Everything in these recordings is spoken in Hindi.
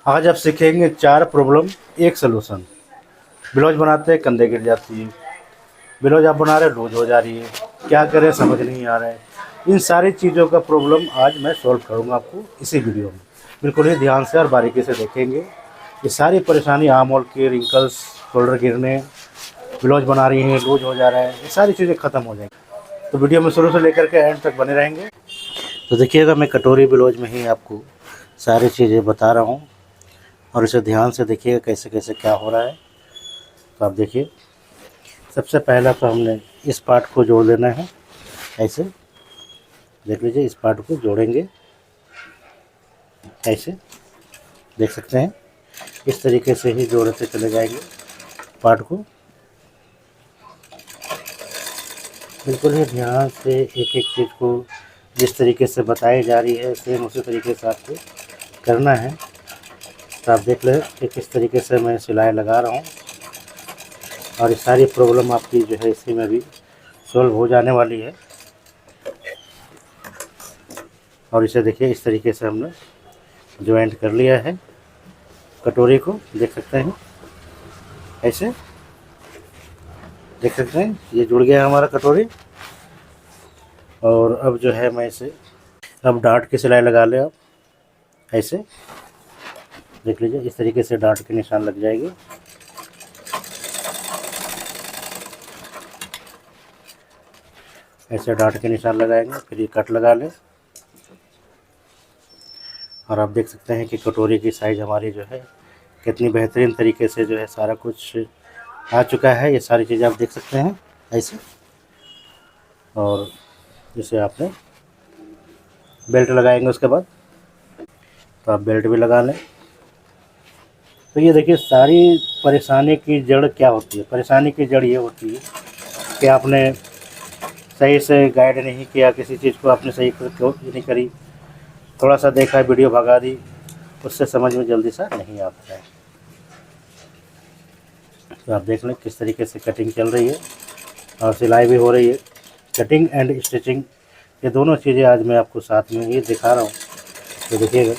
आज आप सीखेंगे 4 प्रॉब्लम एक सलूशन। ब्लाउज बनाते हैं कंधे गिर जाती है, ब्लाउज आप बना रहे लूज हो जा रही है, क्या करें समझ नहीं आ रहा है। इन सारी चीज़ों का प्रॉब्लम आज मैं सॉल्व करूंगा आपको इसी वीडियो में। बिल्कुल ही ध्यान से और बारीकी से देखेंगे। ये सारी परेशानी आर्म होल के रिंकल्स, शोल्डर गिरने, ब्लाउज बना रही है लूज हो जा रहा है, ये सारी चीज़ें ख़त्म हो जाएंगी। तो वीडियो में शुरू से लेकर के एंड तक बने रहेंगे। तो देखिएगा, मैं कटोरी ब्लाउज में ही आपको सारी चीज़ें बता रहा हूँ और इसे ध्यान से देखिएगा कैसे कैसे क्या हो रहा है। तो आप देखिए, सबसे पहला तो हमने इस पार्ट को जोड़ देना है। ऐसे देख लीजिए, इस पार्ट को जोड़ेंगे, ऐसे देख सकते हैं। इस तरीके से ही जोड़ते चले जाएंगे पार्ट को। बिल्कुल ही ध्यान से एक एक चीज़ को जिस तरीके से बताई जा रही है सेम उसी तरीके से आपको करना है। तो आप देख लें कि किस तरीके से मैं सिलाई लगा रहा हूँ और ये सारी प्रॉब्लम आपकी जो है इसी में भी सॉल्व हो जाने वाली है। और इसे देखिए, इस तरीके से हमने जॉइंट कर लिया है कटोरी को, देख सकते हैं। ऐसे देख सकते हैं, ये जुड़ गया हमारा कटोरी। और अब जो है मैं इसे अब डार्ट की सिलाई लगा ले। आप ऐसे देख लीजिए, इस तरीके से डार्ट के निशान लग जाएगी। ऐसे डार्ट के निशान लगाएंगे, फिर ये कट लगा लें। और आप देख सकते हैं कि कटोरी की साइज़ हमारी जो है कितनी बेहतरीन तरीके से जो है सारा कुछ आ चुका है। ये सारी चीज़ें आप देख सकते हैं ऐसे। और इसे आपने बेल्ट लगाएंगे उसके बाद, तो आप बेल्ट भी लगा लें। तो ये देखिए, सारी परेशानी की जड़ क्या होती है। परेशानी की जड़ ये होती है कि आपने सही से गाइड नहीं किया, किसी चीज़ को आपने सही नहीं करी, थोड़ा सा देखा वीडियो भगा दी, उससे समझ में जल्दी सा नहीं आता है। तो आप देख लें किस तरीके से कटिंग चल रही है और सिलाई भी हो रही है। कटिंग एंड स्टिचिंग, ये दोनों चीज़ें आज मैं आपको साथ में ही दिखा रहा हूँ। तो देखिएगा,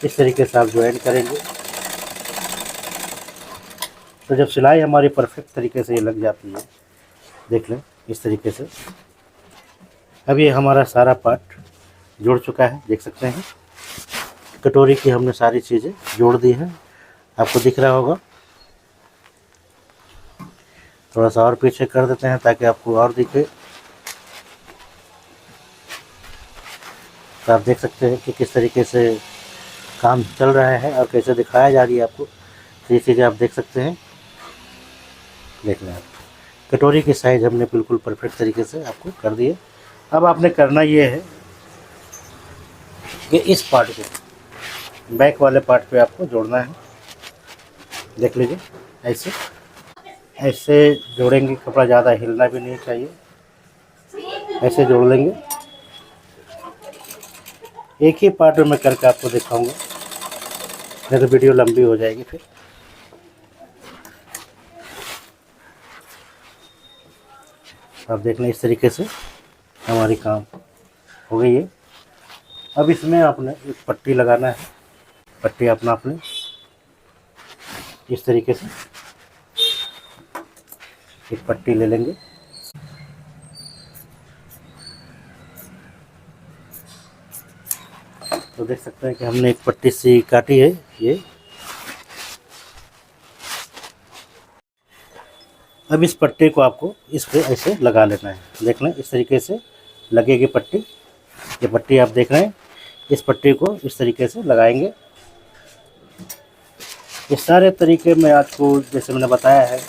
इस तरीके से आप ज्वाइन करेंगे तो जब सिलाई हमारी परफेक्ट तरीके से ये लग जाती है, देख लें इस तरीके से। अब ये हमारा सारा पार्ट जुड़ चुका है, देख सकते हैं। कटोरी की हमने सारी चीज़ें जोड़ दी हैं, आपको दिख रहा होगा। थोड़ा सा और पीछे कर देते हैं ताकि आपको और दिखे। तो आप देख सकते हैं कि किस तरीके से काम चल रहा है और कैसे दिखाया जा रही है आपको। तो ये चीज़ें आप देख सकते हैं। देख लें, आप कटोरी की साइज़ हमने बिल्कुल परफेक्ट तरीके से आपको कर दी है। अब आपने करना ये है कि इस पार्ट को बैक वाले पार्ट पे आपको जोड़ना है। देख लीजिए, ऐसे ऐसे जोड़ेंगे, कपड़ा ज़्यादा हिलना भी नहीं चाहिए। ऐसे जोड़ लेंगे। एक ही पार्ट में मैं करके आपको दिखाऊंगा, नहीं तो वीडियो लंबी हो जाएगी फिर। आप देख लें, इस तरीके से हमारी काम हो गई है। अब इसमें आपने एक पट्टी लगाना है। पट्टी अपना आपने इस तरीके से एक पट्टी ले लेंगे। तो देख सकते हैं कि हमने एक पट्टी सी काटी है ये। अब इस पट्टी को आपको इस पे ऐसे लगा लेना है। देख लें, इस तरीके से लगेगी पट्टी। ये पट्टी आप देख रहे हैं, इस पट्टी को इस तरीके से लगाएंगे। इस सारे तरीके में आपको, जैसे मैंने बताया है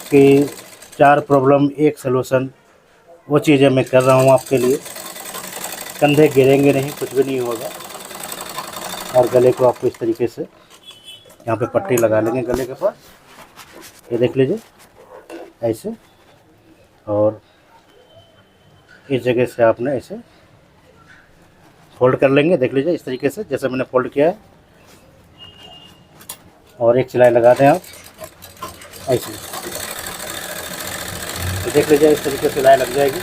कि 4 प्रॉब्लम एक सलूशन, वो चीज़ें मैं कर रहा हूँ आपके लिए। कंधे गिरेंगे नहीं, कुछ भी नहीं होगा। और गले को आपको इस तरीके से यहाँ पे पट्टी लगा लेंगे गले के पास। ये देख लीजिए ऐसे। और इस जगह से आपने ऐसे फोल्ड कर लेंगे। देख लीजिए इस तरीके से जैसे मैंने फोल्ड किया है। और एक सिलाई लगा दें आप ऐसे। तो देख लीजिए, इस तरीके से सिलाई लग जाएगी।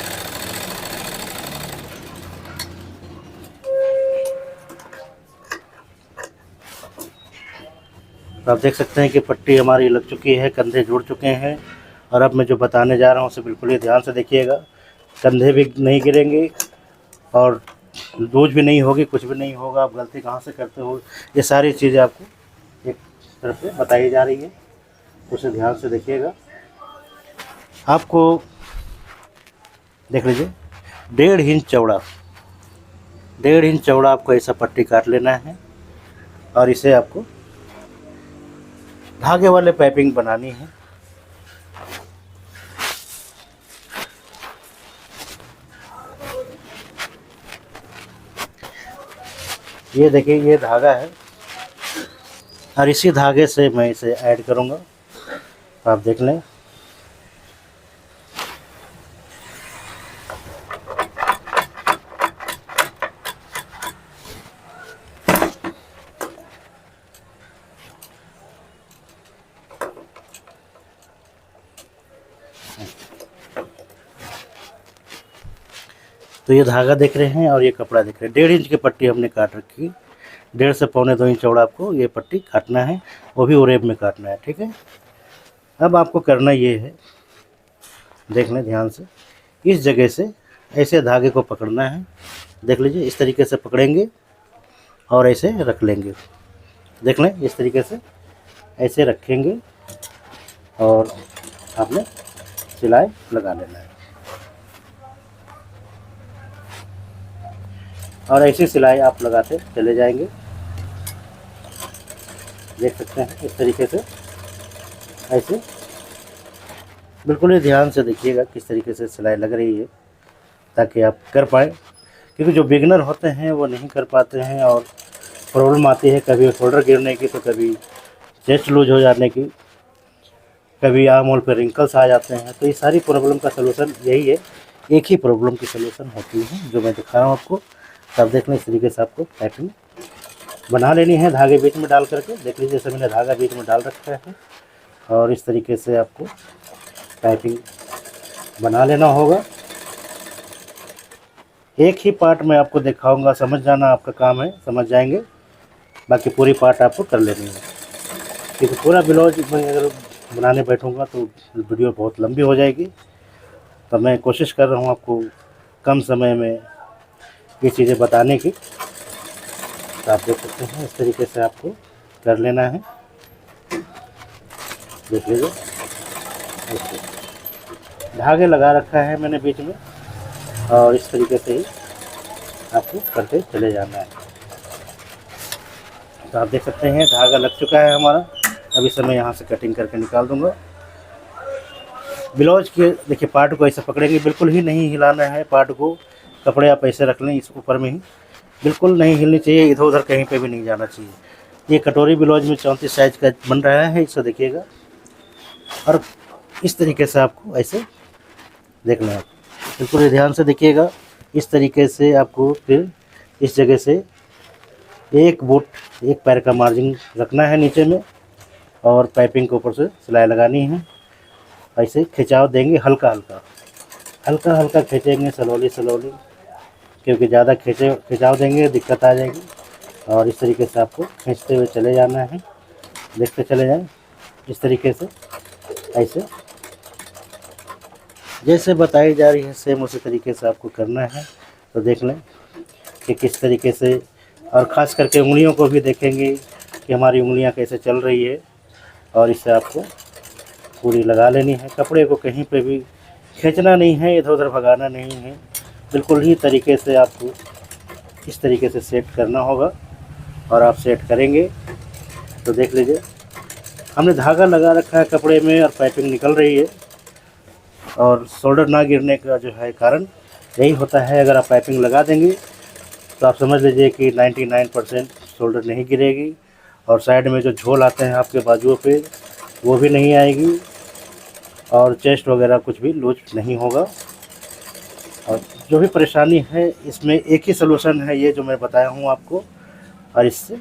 तो आप देख सकते हैं कि पट्टी हमारी लग चुकी है, कंधे जुड़ चुके हैं। और अब मैं जो बताने जा रहा हूँ उसे बिल्कुल ही ध्यान से देखिएगा। कंधे भी नहीं गिरेंगे और लूज भी नहीं होगी, कुछ भी नहीं होगा। आप गलती कहाँ से करते हो, ये सारी चीज़ें आपको एक तरफ से बताई जा रही है, उसे ध्यान से देखिएगा। आपको देख लीजिए 1.5 इंच चौड़ा, 1.5 इंच चौड़ा आपको ऐसा पट्टी काट लेना है। और इसे आपको धागे वाले पाइपिंग बनानी है। ये देखिए, ये धागा है और इसी धागे से मैं इसे ऐड करूँगा। आप देख लें। तो ये धागा देख रहे हैं और ये कपड़ा देख रहे हैं। 1.5 इंच की पट्टी हमने काट रखी है। 1.5 से 1.25 इंच चौड़ा आपको ये पट्टी काटना है, वो भी ओरेब में काटना है, ठीक है। अब आपको करना ये है, देख लें ध्यान से, इस जगह से ऐसे धागे को पकड़ना है। देख लीजिए, इस तरीके से पकड़ेंगे और ऐसे रख लेंगे। देख लें, इस तरीके से ऐसे रखेंगे और आपने सिलाई लगा लेना है। और ऐसी सिलाई आप लगाते चले जाएंगे। देख सकते हैं इस तरीके से, ऐसे बिल्कुल ही ध्यान से देखिएगा किस तरीके से सिलाई लग रही है, ताकि आप कर पाएँ। क्योंकि जो बिगनर होते हैं वो नहीं कर पाते हैं और प्रॉब्लम आती है, कभी शोल्डर गिरने की, तो कभी चेस्ट लूज हो जाने की, कभी आर्म होल पर रिंकल्स आ जाते हैं। तो ये सारी प्रॉब्लम का सलूशन यही है, एक ही प्रॉब्लम की सलूशन होती है जो मैं दिखा रहा हूँ आपको। तब देख लें, इस तरीके से आपको पैकिंग बना लेनी है धागे बीच में डाल करके। देख लीजिए, जैसे मैंने धागा बीच में डाल रखा है और इस तरीके से आपको पाइपिंग बना लेना होगा। एक ही पार्ट में आपको दिखाऊंगा, समझ जाना आपका काम है, समझ जाएंगे। बाकी पूरी पार्ट आपको कर लेनी है, क्योंकि पूरा ब्लाउज मैं अगर बनाने बैठूंगा तो वीडियो बहुत लंबी हो जाएगी। तो मैं कोशिश कर रहा हूँ आपको कम समय में ये चीज़ें बताने की। तो आप देख सकते हैं इस तरीके से आपको कर लेना है। देख लीजिए, धागे लगा रखा है मैंने बीच में और इस तरीके से ही आपको करते चले जाना है। तो आप देख सकते हैं धागा लग चुका है हमारा। अब इसे मैं यहाँ से कटिंग करके निकाल दूँगा। ब्लाउज के देखिए पार्ट को ऐसे पकड़ेंगे, बिल्कुल ही नहीं हिलाना है पार्ट को। कपड़े आप ऐसे रख लें, इस ऊपर में ही, बिल्कुल नहीं हिलनी चाहिए, इधर उधर कहीं पे भी नहीं जाना चाहिए। ये कटोरी ब्लाउज में 34 साइज का बन रहा है, इसे देखिएगा। और इस तरीके से आपको ऐसे देख लें, आप बिल्कुल ध्यान से देखिएगा। इस तरीके से आपको फिर इस जगह से एक बूट, एक पैर का मार्जिन रखना है नीचे में और पाइपिंग के ऊपर से सिलाई लगानी है। ऐसे खिंचाव देंगे, हल्का हल्का हल्का हल्का खींचेंगे, स्लोली स्लोली, क्योंकि ज़्यादा खिंचाव देंगे दिक्कत आ जाएगी। और इस तरीके से आपको खींचते हुए चले जाना है, देखते चले जाएं इस तरीके से। ऐसे जैसे बताई जा रही है सेम उसी तरीके से आपको करना है। तो देख लें कि किस तरीके से, और ख़ास करके उंगलियों को भी देखेंगे कि हमारी उंगलियां कैसे चल रही है। और इससे आपको पूरी लगा लेनी है। कपड़े को कहीं पे भी खींचना नहीं है, इधर उधर भगाना नहीं है, बिल्कुल ही तरीके से आपको इस तरीके से सेट करना होगा। और आप सेट करेंगे तो देख लीजिए, हमने धागा लगा रखा है कपड़े में और पाइपिंग निकल रही है। और शोल्डर ना गिरने का जो है कारण यही होता है, अगर आप पाइपिंग लगा देंगे तो आप समझ लीजिए कि 99% शोल्डर नहीं गिरेगी। और साइड में जो झोल आते हैं आपके बाजुओं पे, वो भी नहीं आएगी। और चेस्ट वगैरह कुछ भी लूज नहीं होगा। और जो भी परेशानी है इसमें एक ही सलूशन है, ये जो मैं बताया हूँ आपको, और इससे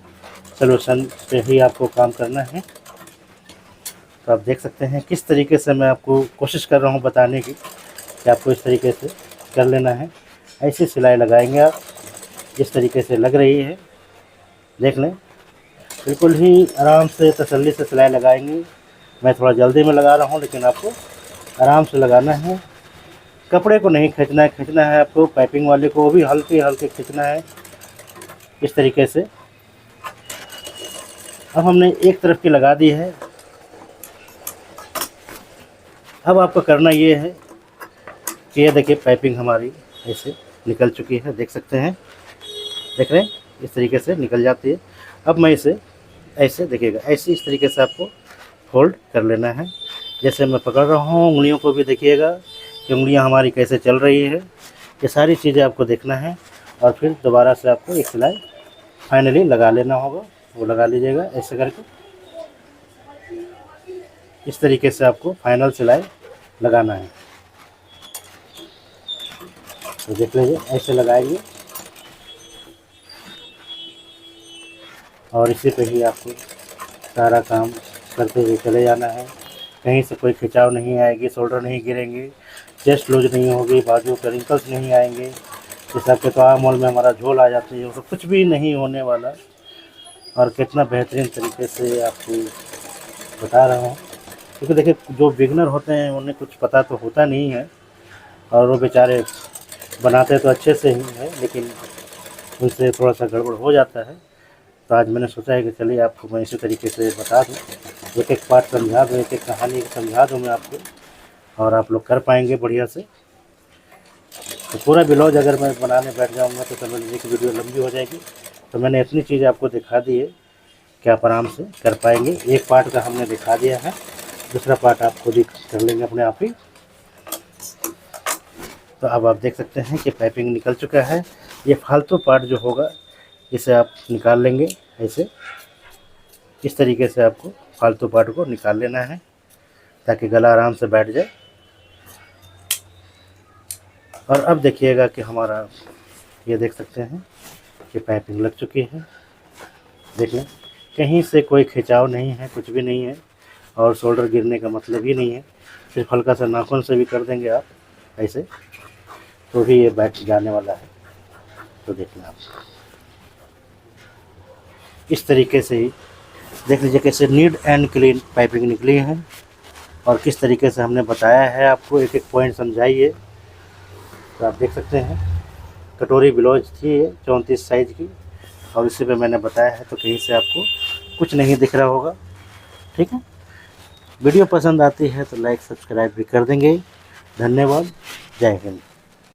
सलूशन पे ही आपको काम करना है। तो आप देख सकते हैं किस तरीके से मैं आपको कोशिश कर रहा हूँ बताने की, कि आपको इस तरीके से कर लेना है। ऐसी सिलाई लगाएंगे आप, जिस तरीके से लग रही है, देख लें। बिल्कुल ही आराम से तसल्ली से सिलाई लगाएंगे। मैं थोड़ा जल्दी में लगा रहा हूँ, लेकिन आपको आराम से लगाना है। कपड़े को नहीं खींचना है आपको, पाइपिंग वाले को भी हल्के हल्के खींचना है इस तरीके से। अब हमने एक तरफ की लगा दी है। अब आपको करना ये है कि ये देखिए पाइपिंग हमारी ऐसे निकल चुकी है, देख सकते हैं, देख रहे हैं, इस तरीके से निकल जाती है। अब मैं इसे ऐसे देखिएगा, ऐसे इस तरीके से आपको फोल्ड कर लेना है। जैसे मैं पकड़ रहा हूँ, उंगलियों को भी देखिएगा कि उंगलियाँ हमारी कैसे चल रही है। ये सारी चीज़ें आपको देखना है और फिर दोबारा से आपको एक सिलाई फाइनली लगा लेना होगा। वो लगा लीजिएगा ऐसे करके, इस तरीके से आपको फाइनल सिलाई लगाना है। तो देख लीजिए, ऐसे लगाएंगे और इसी पे ही आपको सारा काम करते हुए चले जाना है। कहीं से कोई खिंचाव नहीं आएगी, शोल्डर नहीं गिरेंगे, चेस्ट लूज नहीं होगी, बाजू पर रिंकल्स नहीं आएंगे। जैसे आपके तो आर्म होल में हमारा झोल आ जाती है, वो कुछ भी नहीं होने वाला। और कितना बेहतरीन तरीके से आपको बता रहा हूँ, क्योंकि देखिए जो बिगनर होते हैं उन्हें कुछ पता तो होता नहीं है, और वो बेचारे बनाते तो अच्छे से ही है, लेकिन उनसे थोड़ा सा गड़बड़ हो जाता है। तो आज मैंने सोचा है कि चलिए आपको मैं इसी तरीके से बता दूं, एक एक पार्ट समझा दूं, एक एक कहानी समझा दूं मैं आपको, और आप लोग कर पाएंगे बढ़िया से। तो पूरा ब्लाउज अगर मैं बनाने बैठ जाऊंगा तो समझ लीजिए कि वीडियो लंबी हो जाएगी। तो मैंने इतनी चीज़ आपको दिखा दी है कि आप आराम से कर पाएंगे। एक पार्ट का हमने दिखा दिया है, दूसरा पार्ट आप खुद ही कर लेंगे अपने आप ही। तो अब आप देख सकते हैं कि पाइपिंग निकल चुका है। ये फालतू पार्ट जो होगा इसे आप निकाल लेंगे ऐसे, इस तरीके से आपको फालतू पार्ट को निकाल लेना है ताकि गला आराम से बैठ जाए। और अब देखिएगा कि हमारा ये देख सकते हैं कि पाइपिंग लग चुकी है। देख लें, कहीं से कोई खिंचाव नहीं है, कुछ भी नहीं है, और शोल्डर गिरने का मतलब ही नहीं है। सिर्फ हल्का सा नाखून से भी कर देंगे आप ऐसे, तो भी ये बैठ जाने वाला है। तो देख लें आप, इस तरीके से ही देख लीजिए कैसे नीट एंड क्लीन पाइपिंग निकली है, और किस तरीके से हमने बताया है आपको, एक एक पॉइंट समझाइए। तो आप देख सकते हैं कटोरी ब्लाउज थी ये 34 साइज़ की, और इसी पे मैंने बताया है, तो कहीं से आपको कुछ नहीं दिख रहा होगा। ठीक है, वीडियो पसंद आती है तो लाइक सब्सक्राइब भी कर देंगे। धन्यवाद, जय हिंद।